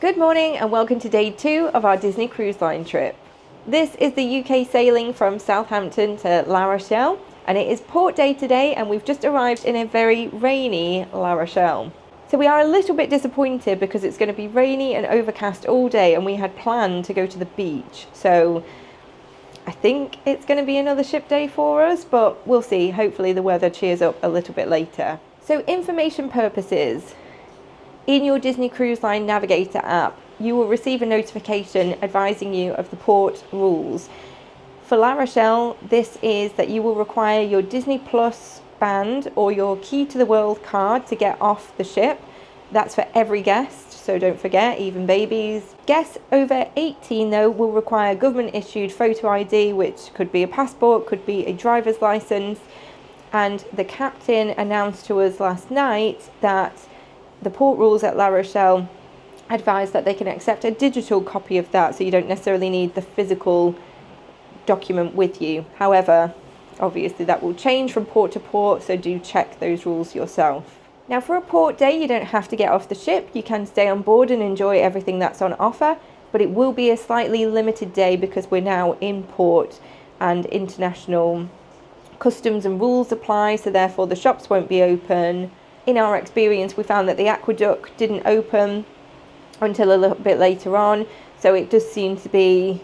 Good morning and welcome to day 2 of our Disney Cruise Line trip. This is the UK sailing from Southampton to La Rochelle, and it is port day today and we've just arrived in a very rainy La Rochelle. So we are a little bit disappointed because it's going to be rainy and overcast all day and we had planned to go to the beach. So I think it's going to be another ship day for us, but we'll see. Hopefully the weather cheers up a little bit later. So information purposes, in your Disney Cruise Line Navigator app, you will receive a notification advising you of the port rules. For La Rochelle, this is that you will require your Disney Plus band or your Key to the World card to get off the ship. That's for every guest, so don't forget, even babies. Guests over 18 though will require government issued photo ID, which could be a passport, could be a driver's license. And the captain announced to us last night that the port rules at La Rochelle advise that they can accept a digital copy of that, so you don't necessarily need the physical document with you. However, obviously that will change from port to port, so do check those rules yourself. Now for a port day, you don't have to get off the ship. You can stay on board and enjoy everything that's on offer, but it will be a slightly limited day because we're now in port and international customs and rules apply, so therefore the shops won't be open. In our experience, we found that the aqueduct didn't open until a little bit later on, so it does seem to be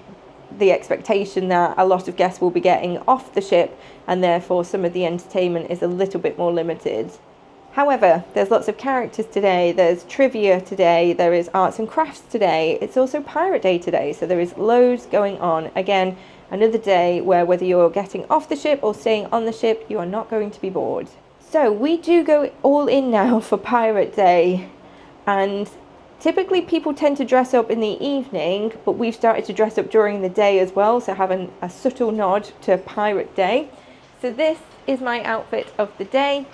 the expectation that a lot of guests will be getting off the ship and therefore some of the entertainment is a little bit more limited. However, there's lots of characters today, there's trivia today, there is arts and crafts today, it's also Pirate Day today, so there is loads going on. Again, another day where whether you're getting off the ship or staying on the ship, you are not going to be bored. So we do go all in now for Pirate Day, and typically people tend to dress up in the evening, but we've started to dress up during the day as well, so having a subtle nod to Pirate Day. So this is my outfit of the day.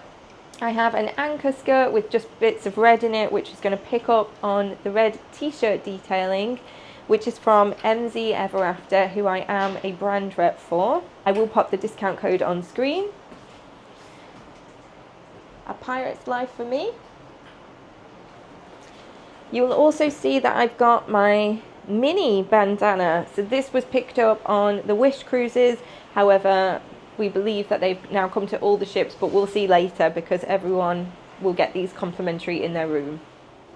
I have an anchor skirt with just bits of red in it, which is going to pick up on the red t-shirt detailing, which is from Emsy Ever After, who I am a brand rep for. I will pop the discount code on screen. A pirate's life for me. You will also see that I've got my mini bandana. So this was picked up on the Wish cruises. However, we believe that they've now come to all the ships, but we'll see later because everyone will get these complimentary in their room.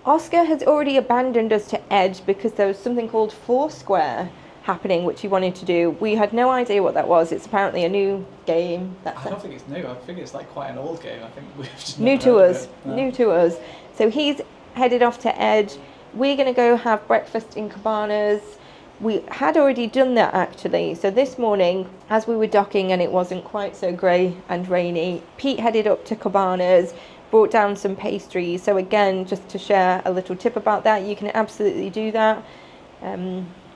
Oscar has already abandoned us to Edge because there was something called Foursquare happening, which he wanted to do. We had no idea what that was. It's apparently a new game. I don't think it's new. I think it's like quite an old game. I think we've just new to us. No. New to us. So he's headed off to Edge. We're going to go have breakfast in Cabanas. We had already done that actually. So this morning, as we were docking and it wasn't quite so grey and rainy, Pete headed up to Cabanas, brought down some pastries. So again, just to share a little tip about that, you can absolutely do that.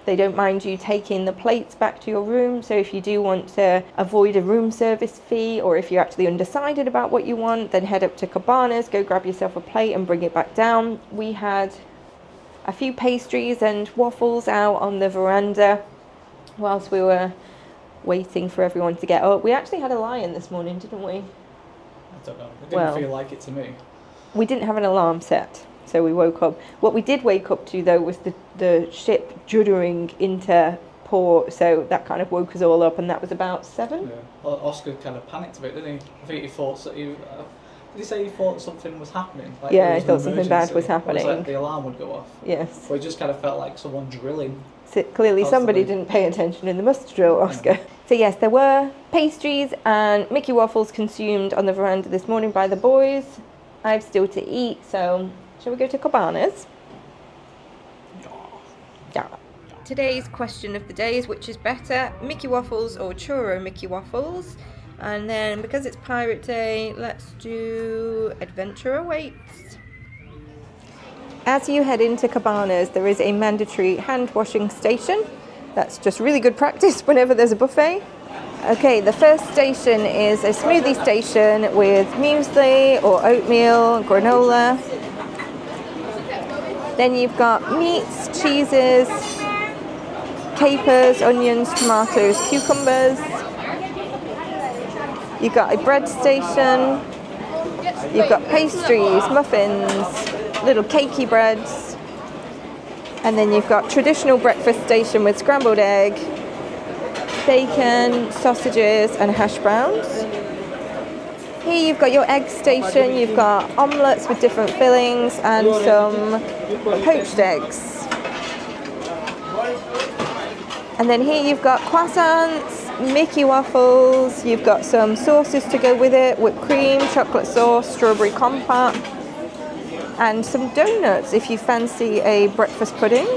They don't mind you taking the plates back to your room, so if you do want to avoid a room service fee, or if you're actually undecided about what you want, then head up to Cabanas, go grab yourself a plate and bring it back down. We had a few pastries and waffles out on the veranda whilst we were waiting for everyone to get up. We actually had a lion this morning, didn't we? I don't know. It didn't feel like it to me. We didn't have an alarm set, so we woke up. What we did wake up to though was the ship juddering into port, so that kind of woke us all up, and that was about 7. Yeah. Well, Oscar kind of panicked a bit, didn't he? I think he thought did he say he thought something was happening? Like yeah, he thought something bad was happening. It was like the alarm would go off. Yes. Or it just kind of felt like someone drilling. So clearly somebody didn't pay attention in the mustard drill, Oscar. Yeah. So yes, there were pastries and Mickey waffles consumed on the veranda this morning by the boys. I've still to eat, so shall we go to Cabanas? Yeah. Today's question of the day is, which is better, Mickey waffles or churro Mickey waffles? And then because it's Pirate Day, let's do Adventure Awaits. As you head into Cabanas, there is a mandatory hand washing station. That's just really good practice whenever there's a buffet. Okay, the first station is a smoothie station with muesli or oatmeal, granola. Then you've got meats, cheeses, capers, onions, tomatoes, cucumbers. You've got a bread station. You've got pastries, muffins, little cakey breads. And then you've got traditional breakfast station with scrambled egg, bacon, sausages and hash browns. Here you've got your egg station, you've got omelettes with different fillings and some poached eggs. And then here you've got croissants, Mickey waffles, you've got some sauces to go with it, whipped cream, chocolate sauce, strawberry compote, and some donuts if you fancy a breakfast pudding.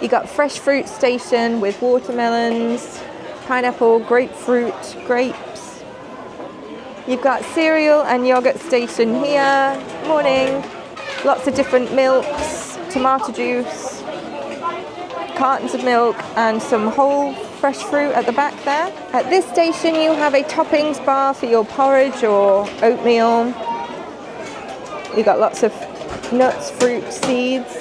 You got fresh fruit station with watermelons, pineapple, grapefruit, grapes. You've got cereal and yogurt station here. Morning. Lots of different milks, tomato juice, cartons of milk and some whole fresh fruit at the back there. At this station you have a toppings bar for your porridge or oatmeal. You've got lots of nuts, fruit, seeds.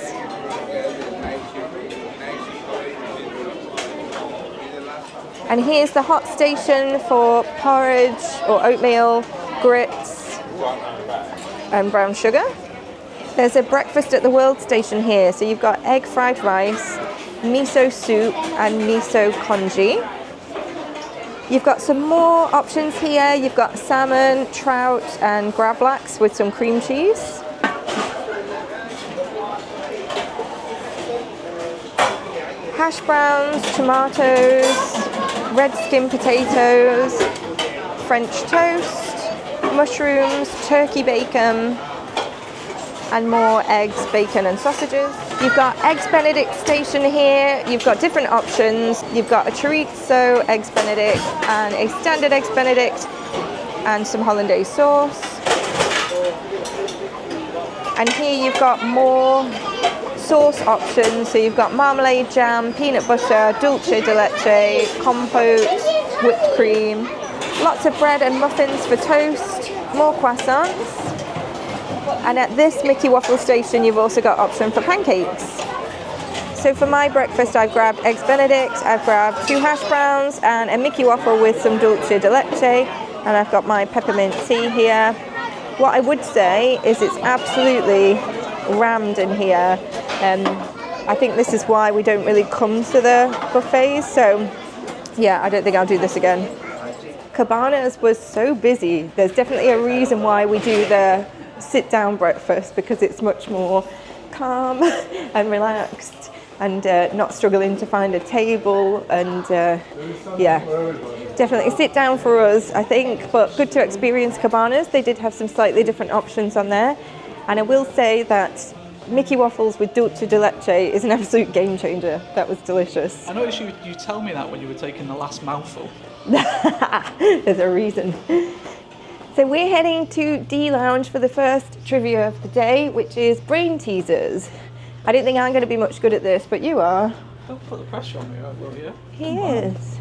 And here's the hot station for porridge or oatmeal, grits and brown sugar. There's a breakfast at the world station here. So you've got egg fried rice, miso soup and miso congee. You've got some more options here. You've got salmon, trout and gravlax with some cream cheese. Hash browns, tomatoes, red skin potatoes, French toast, mushrooms, turkey bacon, and more eggs, bacon and sausages. You've got Eggs Benedict station here. You've got different options. You've got a chorizo Eggs Benedict and a standard Eggs Benedict and some hollandaise sauce. And here you've got more sauce options. So you've got marmalade, jam, peanut butter, dulce de leche, compote, whipped cream, lots of bread and muffins for toast, more croissants. And at this Mickey waffle station you've also got option for pancakes. So for my breakfast I've grabbed Eggs Benedict, I've grabbed 2 hash browns and a Mickey waffle with some dulce de leche, and I've got my peppermint tea here. What I would say is it's absolutely rammed in here. I think this is why we don't really come to the buffets, so yeah, I don't think I'll do this again. Cabanas was so busy. There's definitely a reason why we do the sit-down breakfast, because it's much more calm and relaxed and not struggling to find a table, and yeah, definitely sit down for us, I think, but good to experience Cabanas. They did have some slightly different options on there, and I will say that Mickey waffles with dulce de leche is an absolute game changer. That was delicious. I noticed you tell me that when you were taking the last mouthful. There's a reason. So we're heading to D Lounge for the first trivia of the day, which is brain teasers. I don't think I'm going to be much good at this, but you are. Don't put the pressure on me, will you? He is.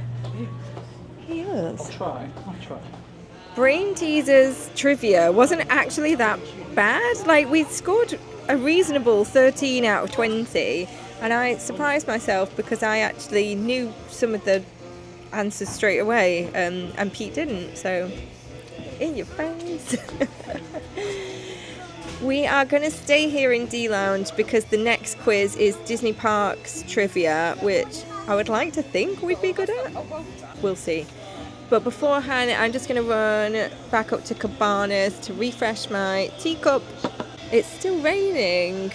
He is. I'll try. Brain teasers trivia wasn't actually that bad. Like, we scored a reasonable 13 out of 20, and I surprised myself because I actually knew some of the answers straight away, and Pete didn't, so in your face. We are going to stay here in D Lounge because the next quiz is Disney Parks trivia, which I would like to think we'd be good at. We'll see. But beforehand, I'm just going to run back up to Cabanas to refresh my teacup. It's still raining.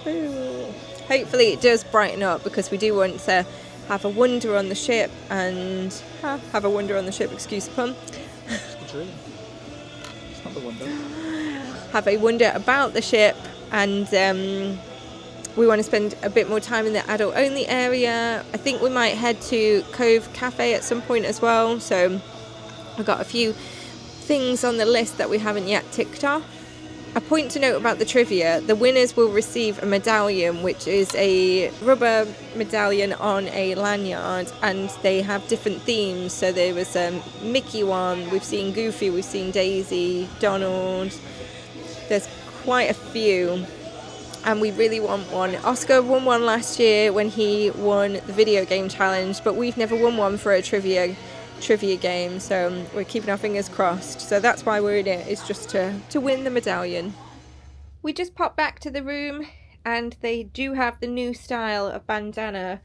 Ooh. Hopefully it does brighten up, because we do want to have a wander on the ship and have a wander on the ship, excuse the pun. It's not the wonder. Have a wonder about the ship, and we want to spend a bit more time in the adult only area. I think we might head to Cove Cafe at some point as well, so I've got a few things on the list that we haven't yet ticked off. A point to note about the trivia: the winners will receive a medallion, which is a rubber medallion on a lanyard, and they have different themes. So there was a Mickey one, we've seen Goofy, we've seen Daisy, Donald. There's quite a few, and we really want one. Oscar won one last year when he won the video game challenge, but we've never won one for a trivia game, so we're keeping our fingers crossed. So that's why we're in it, is just to win the medallion. We just popped back to the room. And they do have the new style of bandana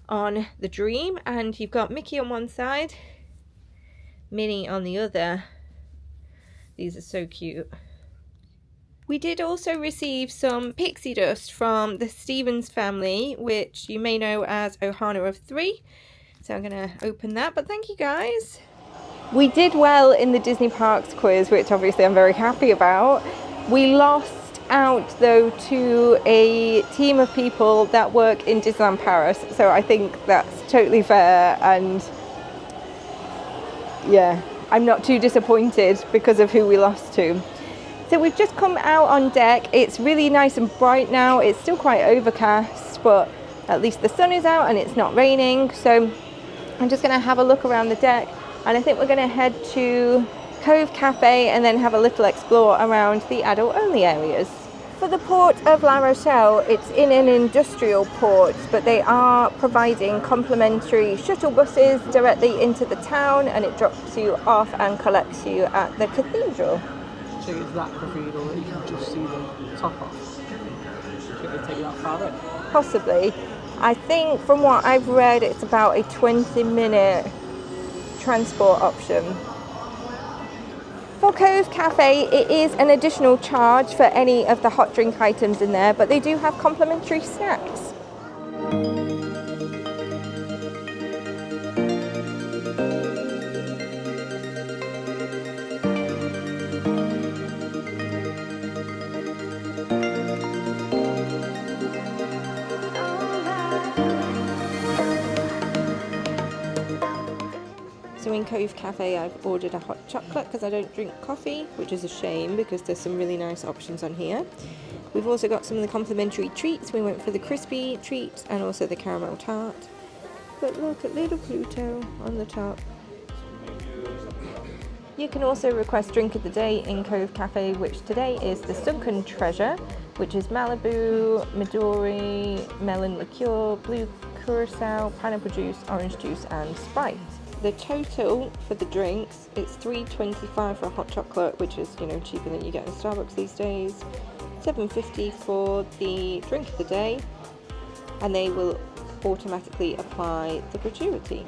on the Dream, and you've got Mickey on one side, Minnie on the other. These are so cute. We did also receive some pixie dust from the Stevens family, which you may know as Ohana of 3. So I'm going to open that, but thank you guys. We did well in the Disney Parks quiz, which obviously I'm very happy about. We lost out though to a team of people that work in Disneyland Paris, so I think that's totally fair, and yeah, I'm not too disappointed because of who we lost to. So we've just come out on deck. It's really nice and bright now. It's still quite overcast, but at least the sun is out and it's not raining. So I'm just going to have a look around the deck, and I think we're going to head to Cove Cafe and then have a little explore around the adult only areas. For the port of La Rochelle, it's in an industrial port, but they are providing complimentary shuttle buses directly into the town, and it drops you off and collects you at the cathedral. So it's that cathedral that you can just see the top of. Do you think they take you that far in? Possibly. I think from what I've read, it's about a 20-minute transport option. For Cove Cafe, it is an additional charge for any of the hot drink items in there, but they do have complimentary snacks. So in Cove Cafe, I've ordered a hot chocolate because I don't drink coffee, which is a shame because there's some really nice options on here. We've also got some of the complimentary treats. We went for the crispy treat and also the caramel tart. But look at little Pluto on the top. You can also request drink of the day in Cove Cafe, which today is the Sunken Treasure, which is Malibu, Midori, melon liqueur, blue curacao, pineapple juice, orange juice and Sprite. The total for the drinks, it's $3.25 for a hot chocolate, which is, you know, cheaper than you get in Starbucks these days. $7.50 for the drink of the day, and they will automatically apply the gratuity.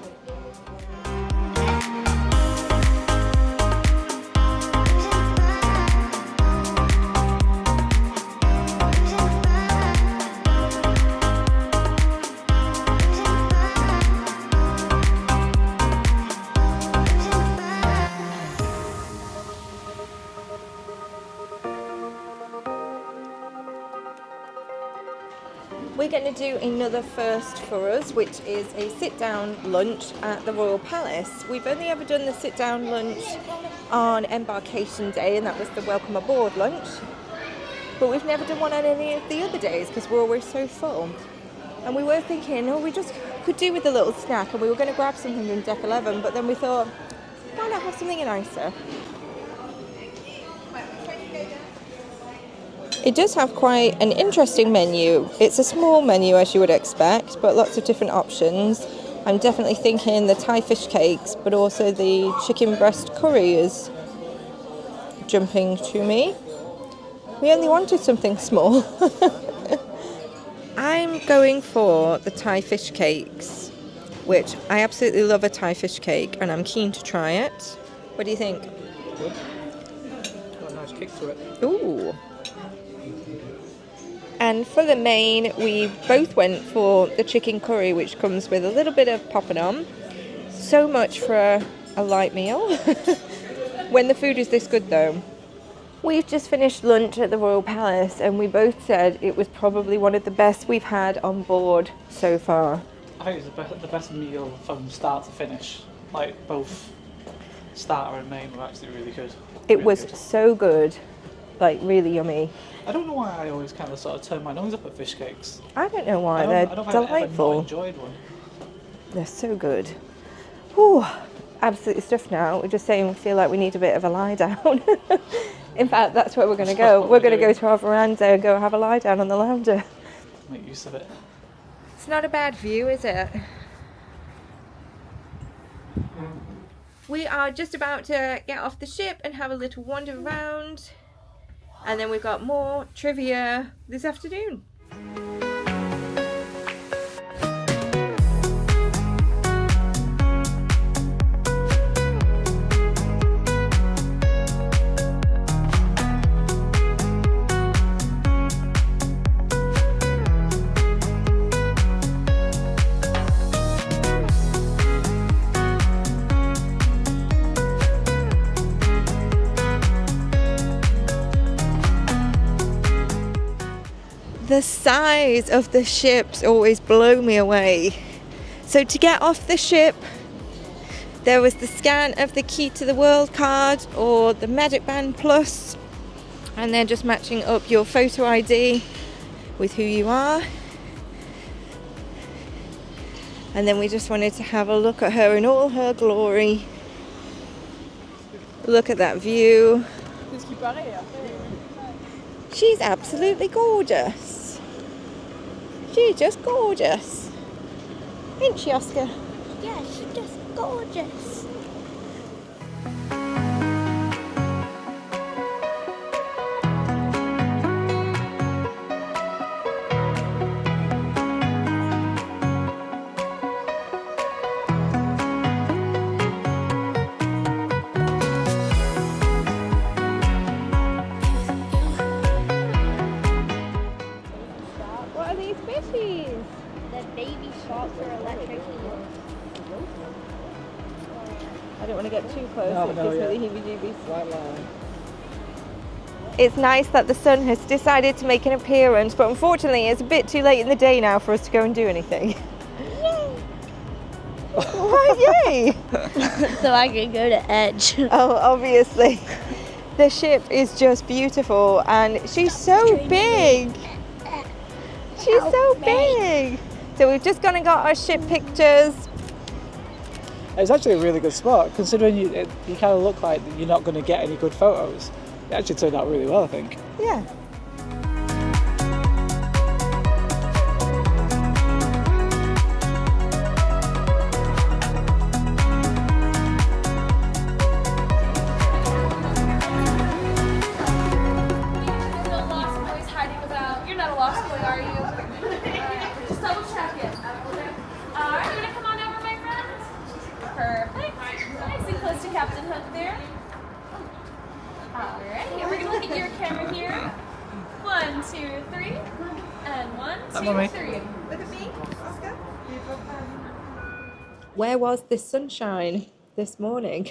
We're going to do another first for us, which is a sit-down lunch at the Royal Palace. We've only ever done the sit-down lunch on embarkation day, and that was the welcome aboard lunch. But we've never done one on any of the other days because we're always so full. And we were thinking, oh, we just could do with a little snack, and we were going to grab something in Deck 11, but then we thought, why not have something nicer? It does have quite an interesting menu. It's a small menu as you would expect, but lots of different options. I'm definitely thinking the Thai fish cakes, but also the chicken breast curry is jumping to me. We only wanted something small. I'm going for the Thai fish cakes, which I absolutely love a Thai fish cake, and I'm keen to try it. What do you think? Good. Got a nice kick to it. Ooh. And for the main, we both went for the chicken curry, which comes with a little bit of poppadom. So much for a light meal. When the food is this good though. We've just finished lunch at the Royal Palace, and we both said it was probably one of the best we've had on board so far. I think it's the best meal from start to finish. Like both starter and main were actually really good. It was so good. Like really yummy. I don't know why I always kind of sort of turn my nose up at fish cakes. I don't know why. I They're don't delightful. I've ever not enjoyed one. They're so good. Whew, absolutely stuffed now. We're just saying we feel like we need a bit of a lie down. In fact, that's where we're going to go. We're going to go to our veranda and go have a lie down on the lounger. Make use of it. It's not a bad view, is it? We are just about to get off the ship and have a little wander around. And then we've got more trivia this afternoon. The size of the ships always blow me away. So to get off the ship, there was the scan of the Key to the World card or the Magic Band Plus, and they're just matching up your photo ID with who you are. And then we just wanted to have a look at her in all her glory. Look at that view. She's absolutely gorgeous. She's just gorgeous. Isn't she, Oscar? Yeah, she's just gorgeous. What are these fishies? The baby sharks are electric eels. I don't want to get too close. No, It no, gives yeah. me the heebie-jeebies. Right line. It's nice that the sun has decided to make an appearance, but unfortunately it's a bit too late in the day now for us to go and do anything. Why yay? So I can go to Edge. Oh, obviously. The ship is just beautiful and she's so big. She's so big. So we've just gone and got our ship pictures. It's actually a really good spot, considering you kind of look like you're not going to get any good photos. It actually turned out really well, I think. Yeah. You're not a lost boy, are you? Just double check it. Alright, you're gonna come on over, my friend? Perfect. Nice and close to Captain Hook there. Alright, and we're gonna look at your camera here. 1, 2, 3. And 1, 2, 3. Look at me, Oscar. Where was this sunshine this morning?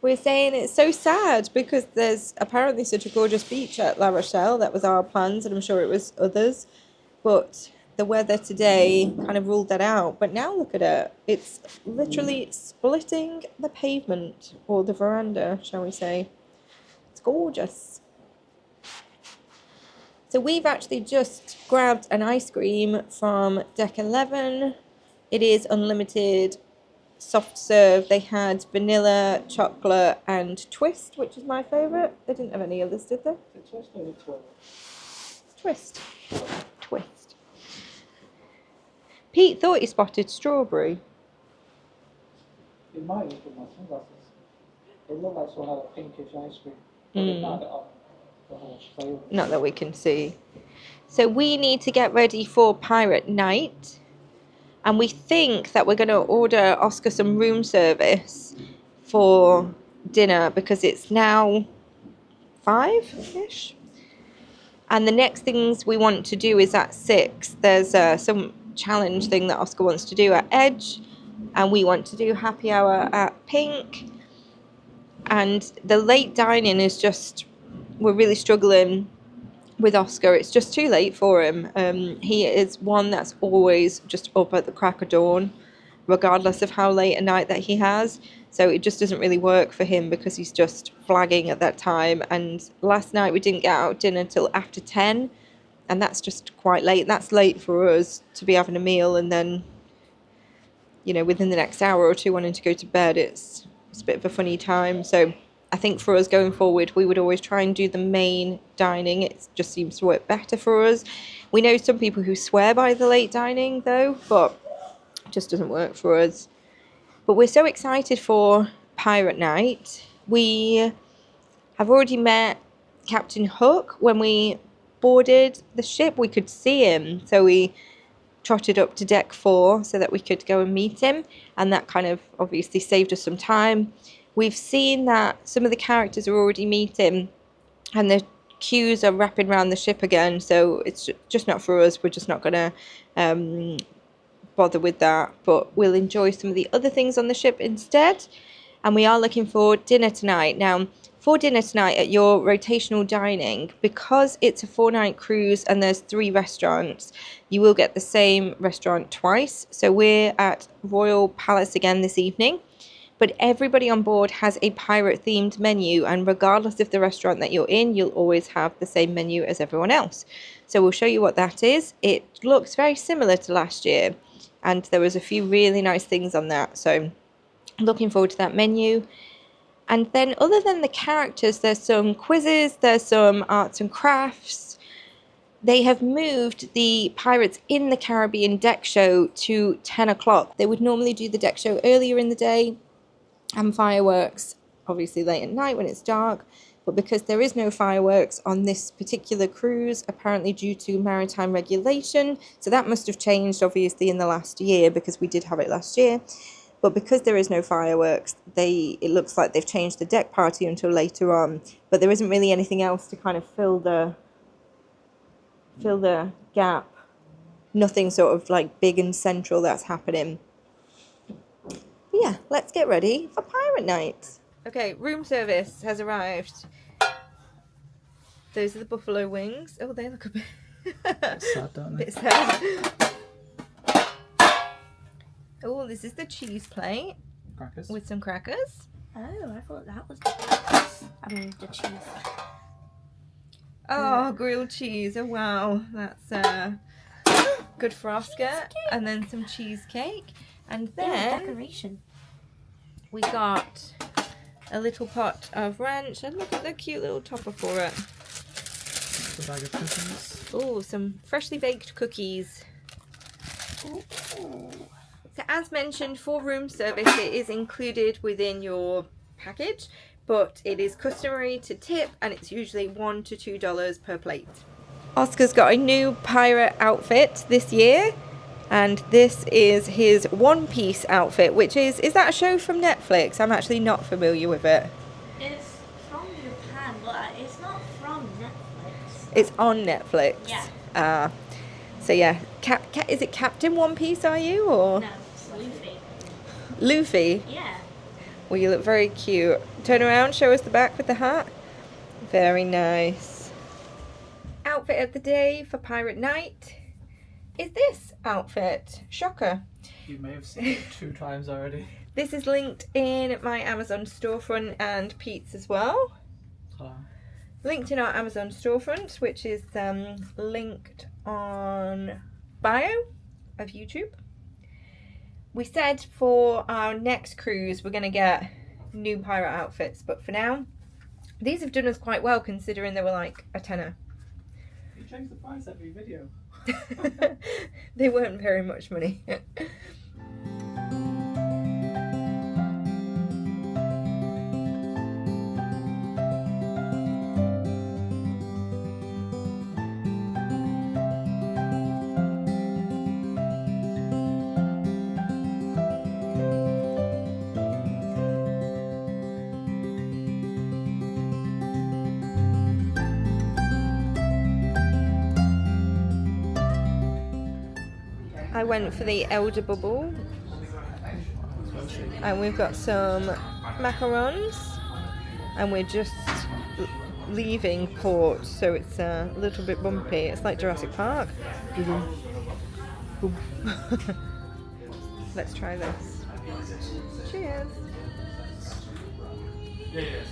We're saying it's so sad because there's apparently such a gorgeous beach at La Rochelle. That was our plans, and I'm sure it was others. But the weather today kind of ruled that out. But now look at it. It's literally splitting the pavement, or the veranda, shall we say. It's gorgeous. So we've actually just grabbed an ice cream from Deck 11. It is unlimited soft serve. They had vanilla, chocolate and twist, which is my favourite. They didn't have any others, did they? Twist. Twist. Pete thought he spotted strawberry. It might have been my sunglasses. It looked like someone had a pinkish ice cream. But they've had it on the whole flavour. Not that we can see. So we need to get ready for Pirate Night. And we think that we're going to order Oscar some room service for dinner because it's now 5-ish. And the next things we want to do is at 6. There's some challenge thing that Oscar wants to do at Edge. And we want to do happy hour at Pink. And the late dining is just, we're really struggling with Oscar. It's just too late for him. He is one that's always just up at the crack of dawn, regardless of how late a night that he has. So it just doesn't really work for him because he's just flagging at that time. And last night we didn't get out dinner till after 10, and that's just quite late. That's late for us to be having a meal and then, you know, within the next hour or two wanting to go to bed. It's a bit of a funny time. So I think for us going forward, we would always try and do the main dining. It just seems to work better for us. We know some people who swear by the late dining, though, but it just doesn't work for us. But we're so excited for Pirate Night. We have already met Captain Hook. When we boarded the ship, we could see him, so we trotted up to deck 4 so that we could go and meet him, and that kind of obviously saved us some time. We've seen that some of the characters are already meeting, and the queues are wrapping around the ship again, so it's just not for us. We're just not going to bother with that, but we'll enjoy some of the other things on the ship instead. And we are looking for dinner tonight. Now, for dinner tonight at your rotational dining, because it's a 4-night cruise and there's 3 restaurants, you will get the same restaurant twice. So we're at Royal Palace again this evening, but everybody on board has a pirate themed menu, and regardless of the restaurant that you're in, you'll always have the same menu as everyone else. So we'll show you what that is. It looks very similar to last year, and there was a few really nice things on that, so looking forward to that menu. And then other than the characters, there's some quizzes, there's some arts and crafts. They have moved the Pirates in the Caribbean deck show to 10 o'clock. They would normally do the deck show earlier in the day and fireworks obviously late at night when it's dark. But because there is no fireworks on this particular cruise, apparently due to maritime regulation, so that must have changed obviously in the last year, because we did have it last year. But because there is no fireworks, it looks like they've changed the deck party until later on. But there isn't really anything else to kind of fill the gap. Nothing sort of like big and central that's happening. But yeah, let's get ready for Pirate Night. Okay, room service has arrived. Those are the buffalo wings. Oh, they look a bit sad, don't they? bit sad. Oh, this is the cheese plate. Crackers. With some crackers. Oh, I thought that was. I mean, the cheese. Oh, grilled cheese. Oh, wow. That's good for Oscar. And then some cheesecake. And then Decoration. we got a little pot of ranch. And look at the cute little topper for it. A bag of cookies. Oh, some freshly baked cookies. Ooh. So as mentioned, for room service, it is included within your package, but it is customary to tip, and it's usually $1 to $2 per plate. Oscar's got a new pirate outfit this year, and this is his one-piece outfit, which is that a show from Netflix? I'm actually not familiar with it. It's from Japan, but it's not from Netflix. It's on Netflix. Yeah. So yeah, is it Captain One Piece, are you, or? No, it's Luffy. Luffy? Yeah. Well, you look very cute. Turn around, show us the back with the hat. Very nice. Outfit of the day for Pirate Night is this outfit. Shocker. You may have seen it 2 times already. This is linked in my Amazon storefront and Pete's as well. Oh. Linked in our Amazon storefront, which is linked on bio of YouTube. We said for our next cruise we're going to get new pirate outfits, but for now these have done us quite well considering they were like a tenner. You change the price every video. They weren't very much money. I went for the Elder Bubble, and we've got some macarons, and we're just leaving port, so it's a little bit bumpy. It's like Jurassic Park. Let's try this. Cheers. Cheers.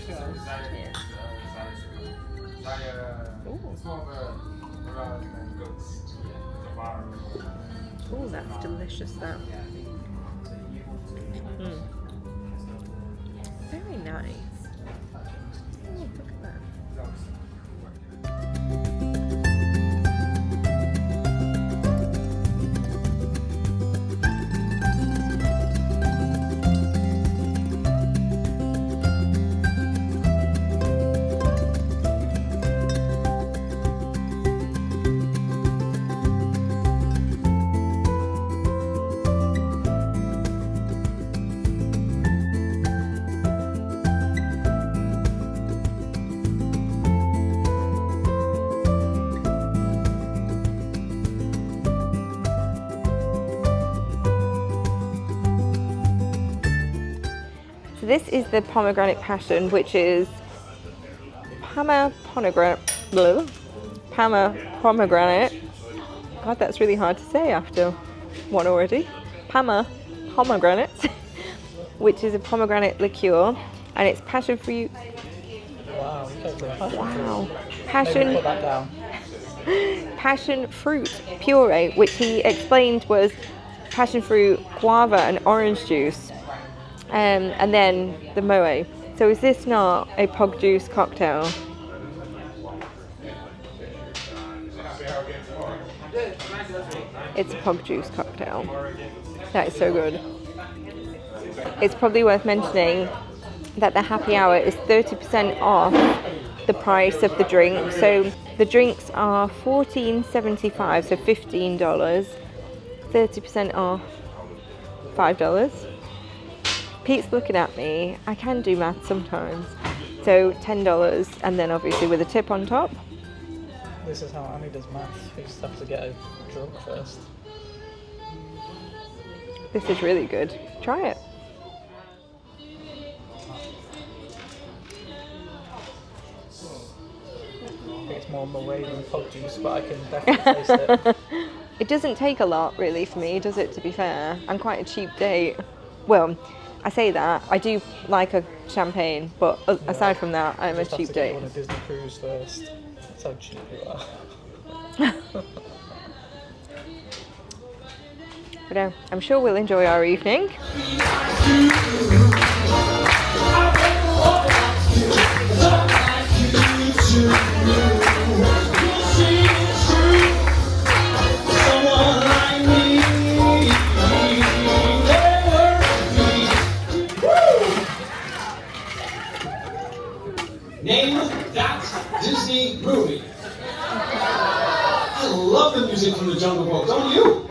Oh, that's delicious, that. Very nice. Oh, look at that. this is the pomegranate passion, which is pomegranate. God, that's really hard to say after one already. Pomegranate, which is a pomegranate liqueur, and it's passion fruit. Wow, you can't say passion Wow, fruit. passion. Maybe put that down. Passion fruit puree, which he explained was passion fruit, guava, and orange juice, and then the moe. So is this not a pog juice cocktail? It's a pog juice cocktail. That is so good. It's probably worth mentioning that the happy hour is 30% off the price of the drink. So the drinks are $14.75, so $15. 30% off, $5. Pete's looking at me. I can do math sometimes. So $10, and then obviously with a tip on top. This is how Annie does maths. We just have to get a drunk first. This is really good. Try it. I think it's more my way than pog juice, but I can definitely taste it. It doesn't take a lot really for me, does it, to be fair? I'm quite a cheap date. Well, I say that. I do like a champagne, but aside from that, I'm a Just have cheap to get date. you on a Disney cruise first. That's how cheap you are. But I'm sure we'll enjoy our evening. Name that Disney movie. I love the music from the Jungle Book, don't you?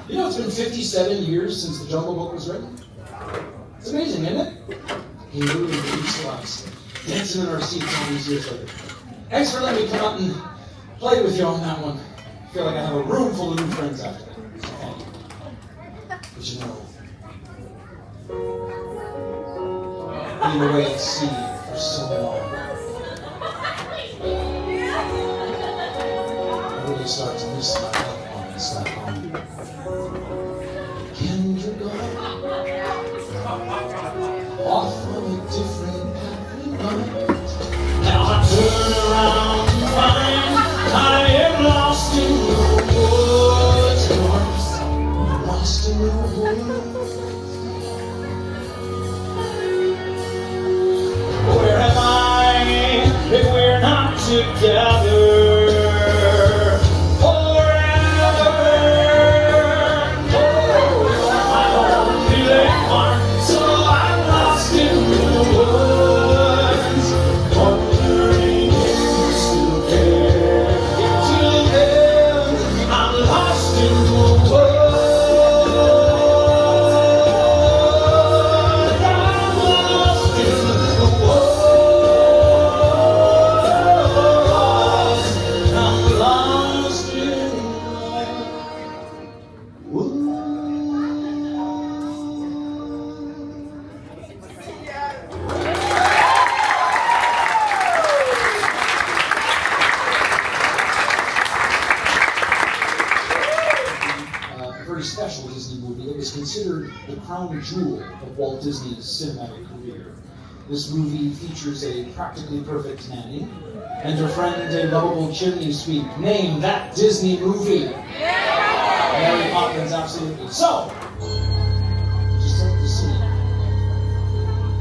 You know, it's been 57 years since the Jungle Book was written. It's amazing, isn't it? He really keeps us dancing in our seats all these years later. Thanks for letting me come out and play with you on that one. I feel like I have a room full of new friends after that. So thank you. But you know, being away at sea for so long, I really start to miss my loved ones back home. Can you go off on a different path we might? Now I turn around and find I am lost in the woods. I'm lost in the woods. Where am I if we're not together? Special Disney movie that was considered the crown jewel of Walt Disney's cinematic career. This movie features a practically perfect nanny and her friend a lovable chimney sweep. Name that Disney movie. Mary Poppins, absolutely. So, just set the scene.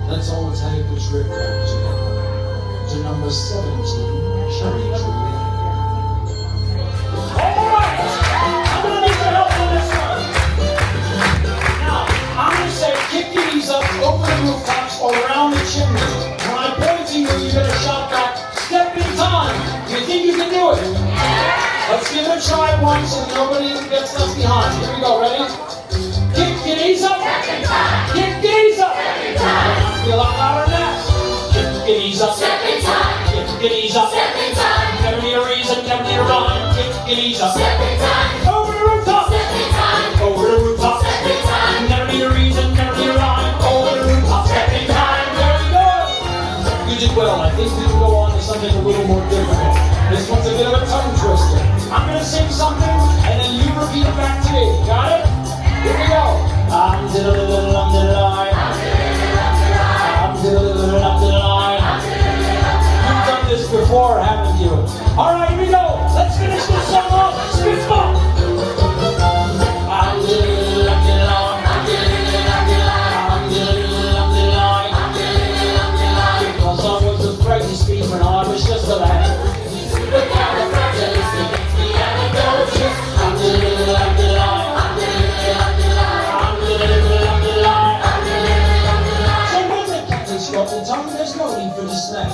Let's all take a trip back together to number 17, Cherry Tree. Kick your knees up over the rooftops or around the chimney. When I point to you, you're going to shout back, step in time. Do you think you can do it? Let's give it a try once and nobody gets left behind. Here we go, ready? Kick your knees up. Kick your knees up. Have to be a lot louder than that. Kick your knees up. Kick your knees up. Never need a reason, never need a rhyme. Kick your knees up. Over the rooftop. Over the rooftop. Never need a reason, never need a rhyme. Over the rooftop. having you. All right, here we go. Let's finish this song off. Spit spot. Because I was afraid to speak when I was just a lad. So when the captain's got the tongue, there's no need for dismay.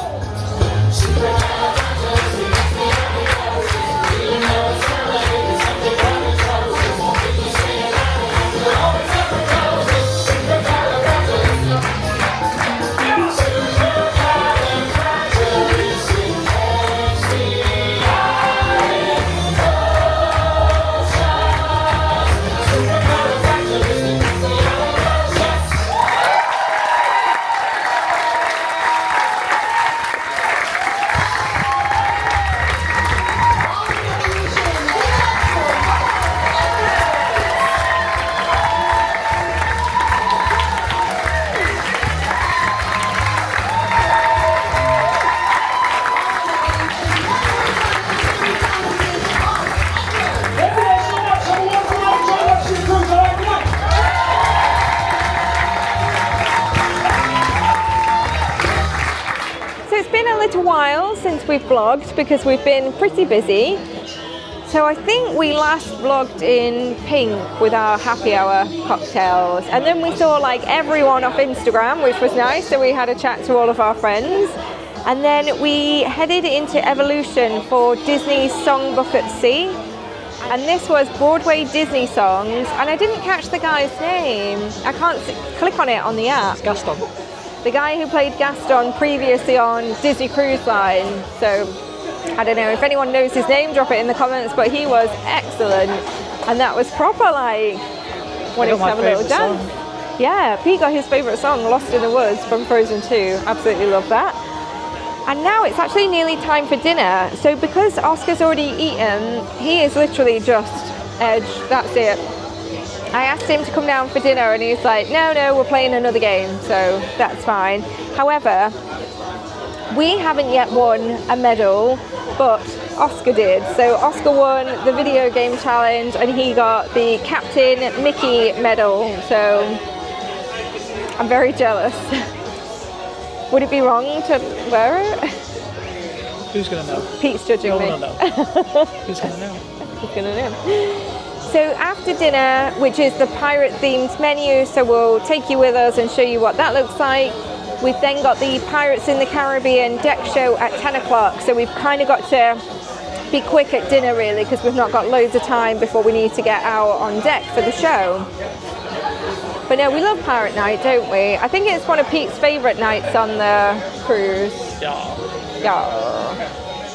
So it's been a little while since we've vlogged because we've been pretty busy. So I think we last vlogged in pink with our happy hour cocktails, and then we saw like everyone off Instagram, which was nice, so we had a chat to all of our friends. And then we headed into Evolution for Disney's Songbook at Sea. And this was Broadway Disney songs, and I didn't catch the guy's name. I can't click on it on the app. It's Gaston. The guy who played Gaston previously on Disney Cruise Line. So I don't know if anyone knows his name, drop it in the comments, but he was excellent. And that was proper like wanting to have a little dance. Song. Yeah, Pete got his favourite song, Lost in the Woods from Frozen 2. Absolutely love that. And now it's actually nearly time for dinner. So because Oscar's already eaten, he is literally just edge, that's it. I asked him to come down for dinner and he's like, no, we're playing another game, so that's fine. However, we haven't yet won a medal, but Oscar did. So Oscar won the video game challenge and he got the Captain Mickey medal. So I'm very jealous. Would it be wrong to wear it? Who's going to know? Pete's judging me. No. Who's going to know? Who's going to know? So after dinner, which is the pirate themed menu, so we'll take you with us and show you what that looks like. We've then got the Pirates in the Caribbean deck show at 10 o'clock. So we've kind of got to be quick at dinner really, because we've not got loads of time before we need to get out on deck for the show. But no, we love Pirate Night, don't we? I think it's one of Pete's favourite nights on the cruise. Yeah.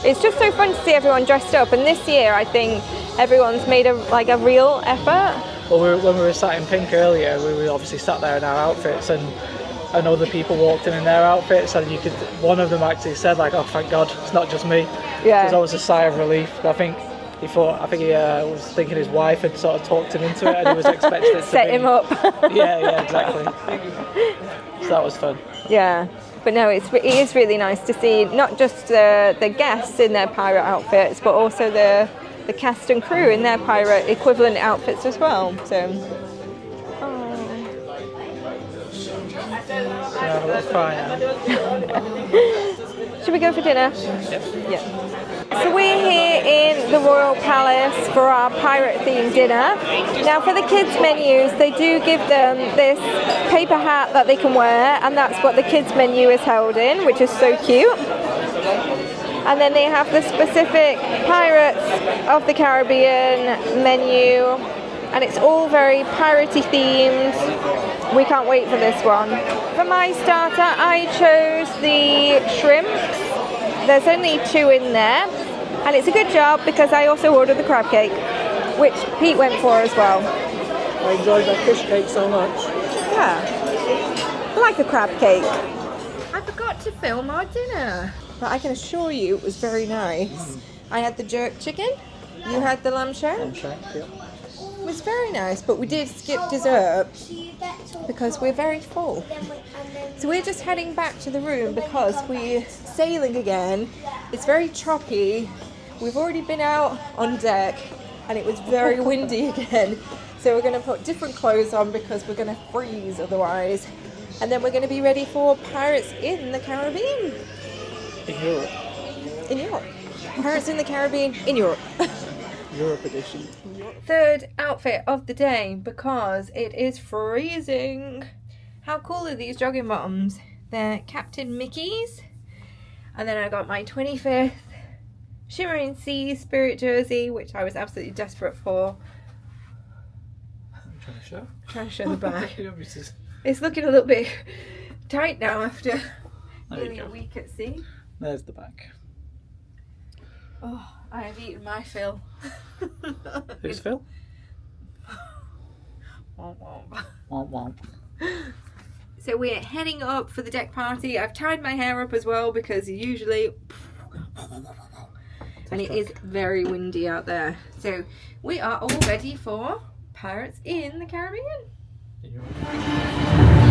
It's just so fun to see everyone dressed up, and this year I think everyone's made a real effort. Well, when we were sat in pink earlier, we were obviously sat there in our outfits, and other people walked in their outfits, and one of them actually said like, "Oh, thank God, it's not just me." Yeah. There's always a sigh of relief. I think he was thinking his wife had sort of talked him into it, and he was expecting it to set him up. Yeah, exactly. So that was fun. Yeah. But no, it is really nice to see not just the guests in their pirate outfits, but also the cast and crew in their pirate equivalent outfits as well. So, Have a little cry now. should we go for dinner? Yep. Yeah. So we're here in the Royal Palace for our pirate themed dinner. Now for the kids menus, they do give them this paper hat that they can wear, and that's what the kids menu is held in, which is so cute. And then they have the specific Pirates of the Caribbean menu, and it's all very piratey themed. We can't wait for this one. For my starter, I chose the shrimps. There's only 2 in there, and it's a good job because I also ordered the crab cake, which Pete went for as well. I enjoyed that fish cake so much. Yeah, I like a crab cake. I forgot to film our dinner, but I can assure you it was very nice. I had the jerk chicken, you had the lamb shank. Yeah. was very nice, but we did skip dessert because we're very full. So we're just heading back to the room because we're sailing again. It's very choppy. We've already been out on deck and it was very windy again. So we're going to put different clothes on because we're going to freeze otherwise. And then we're going to be ready for Pirates in the Caribbean. In Europe. In Europe. Pirates in the Caribbean in Europe. Europe edition. Third outfit of the day because it is freezing. How cool are these jogging bottoms? They're Captain Mickey's. And then I got my 25th Shimmering Seas Spirit jersey, which I was absolutely desperate for. Trying to show? Trying to show the back. You want me to- It's looking a little bit tight now after There you nearly a go. week at sea. There's the back. Oh, I have eaten my fill. Who's Phil? Womp womp. Womp womp. So we're heading up for the deck party. I've tied my hair up as well because usually, and it is very windy out there. So we are all ready for Pirates in the Caribbean. In Europe.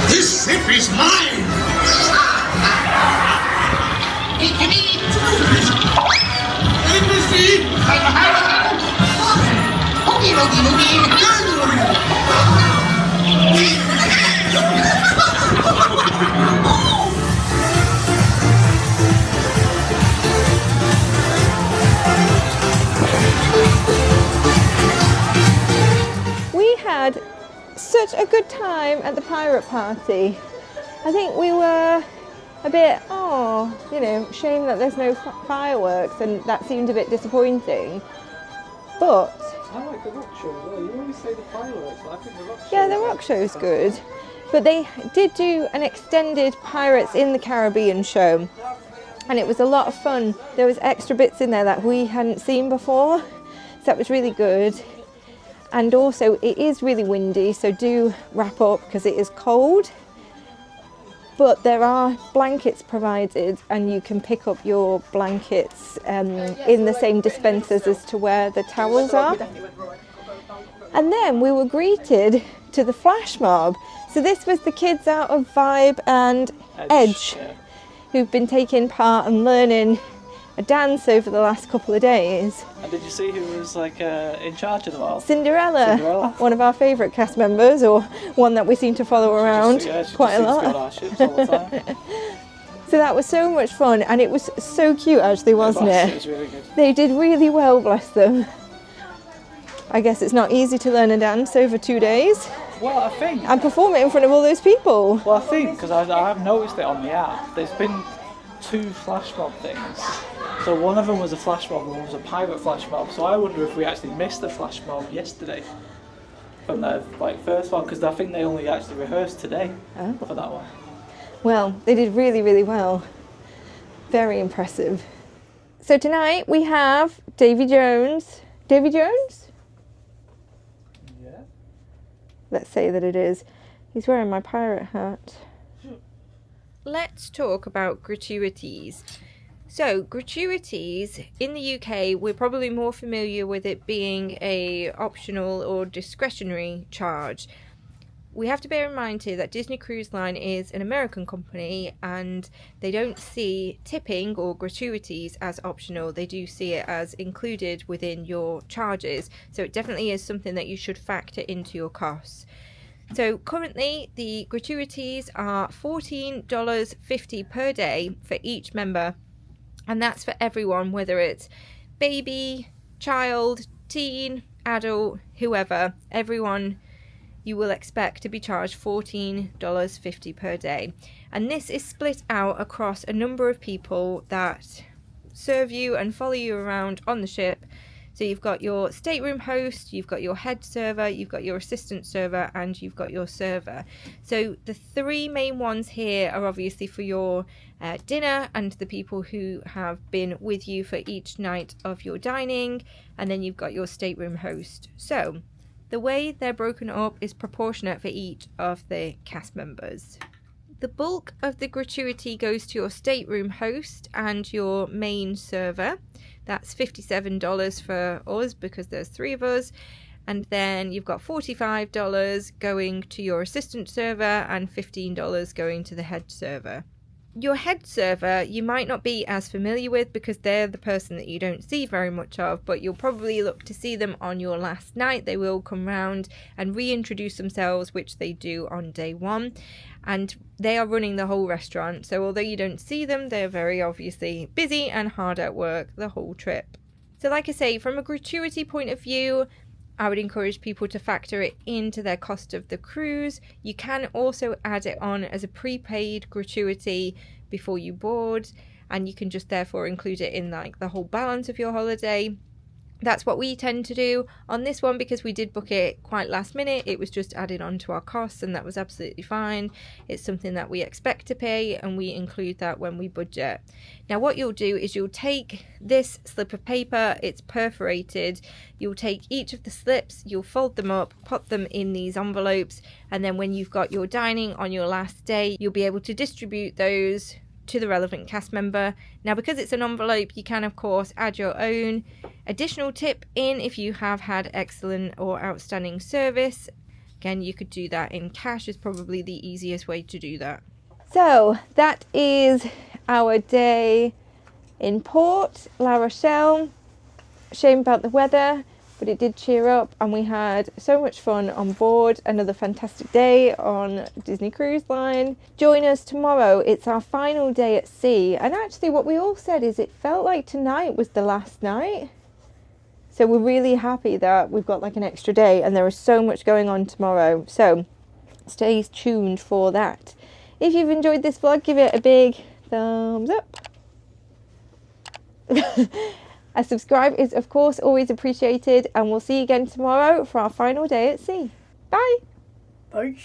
This ship is mine! We had such a good time at the pirate party. I think we were a bit, shame that there's no fireworks, and that seemed a bit disappointing. But I like the rock show as well. You always say the fireworks, but I think the rock show. yeah, the rock show's good. But they did do an extended Pirates in the Caribbean show, and it was a lot of fun. There was extra bits in there that we hadn't seen before, so that was really good. And also it is really windy, so do wrap up because it is cold. but there are blankets provided, and you can pick up your blankets in the same dispensers as to where the towels are. And then we were greeted to the flash mob. So this was the kids out of Vibe and Edge, who've been taking part and learning a dance over the last couple of days. And did you see who was like in charge of them all? Cinderella, one of our favourite cast members, or one that we seem to follow around quite a lot. On our ships all the time. So that was so much fun, and it was so cute actually, wasn't it? It was really good. They did really well, bless them. I guess it's not easy to learn a dance over 2 days Well, I think. and perform it in front of all those people. Well, I think because I've noticed it on the app. There's been 2 flash mob things. So one of them was a flash mob, and one was a pirate flash mob. So I wonder if we actually missed the flash mob yesterday from the first one, because I think they only actually rehearsed today for that one. Well, they did really, really well. Very impressive. So tonight we have Davy Jones. Davy Jones? Yeah. Let's say that it is. He's wearing my pirate hat. Let's talk about gratuities. So, gratuities in the UK, we're probably more familiar with it being a optional or discretionary charge. We have to bear in mind here that Disney Cruise Line is an American company, and they don't see tipping or gratuities as optional. They do see it as included within your charges. So it definitely is something that you should factor into your costs. So currently the gratuities are $14.50 per day for each member, and that's for everyone, whether it's baby, child, teen, adult, whoever. Everyone you will expect to be charged $14.50 per day, and this is split out across a number of people that serve you and follow you around on the ship. So you've got your stateroom host, you've got your head server, you've got your assistant server, and you've got your server. So the 3 main ones here are obviously for your dinner and the people who have been with you for each night of your dining, and then you've got your stateroom host. So the way they're broken up is proportionate for each of the cast members. The bulk of the gratuity goes to your stateroom host and your main server. That's $57 for us because there's 3 of us. And then you've got $45 going to your assistant server and $15 going to the head server. Your head server you might not be as familiar with because they're the person that you don't see very much of, but you'll probably look to see them on your last night. They will come round and reintroduce themselves, which they do on day 1, and they are running the whole restaurant. So although you don't see them, they're very obviously busy and hard at work the whole trip. So like I say, from a gratuity point of view, I would encourage people to factor it into their cost of the cruise. You can also add it on as a prepaid gratuity before you board, and you can just therefore include it in like the whole balance of your holiday. That's what we tend to do on this one because we did book it quite last minute. It was just added on to our costs, and that was absolutely fine. It's something that we expect to pay, and we include that when we budget. Now what you'll do is you'll take this slip of paper, it's perforated, you'll take each of the slips, you'll fold them up, pop them in these envelopes, and then when you've got your dining on your last day, you'll be able to distribute those to the relevant cast member. Now because it's an envelope, you can of course add your own additional tip in if you have had excellent or outstanding service. Again, you could do that in cash, is probably the easiest way to do that. So that is our day in port, La Rochelle. Shame about the weather, but it did cheer up and we had so much fun on board. Another fantastic day on Disney Cruise Line. Join us tomorrow. It's our final day at sea, and actually what we all said is it felt like tonight was the last night. So we're really happy that we've got like an extra day, and there is so much going on tomorrow. So stay tuned for that. If you've enjoyed this vlog, give it a big thumbs up. A subscribe is of course always appreciated, and we'll see you again tomorrow for our final day at sea. Bye. Bye.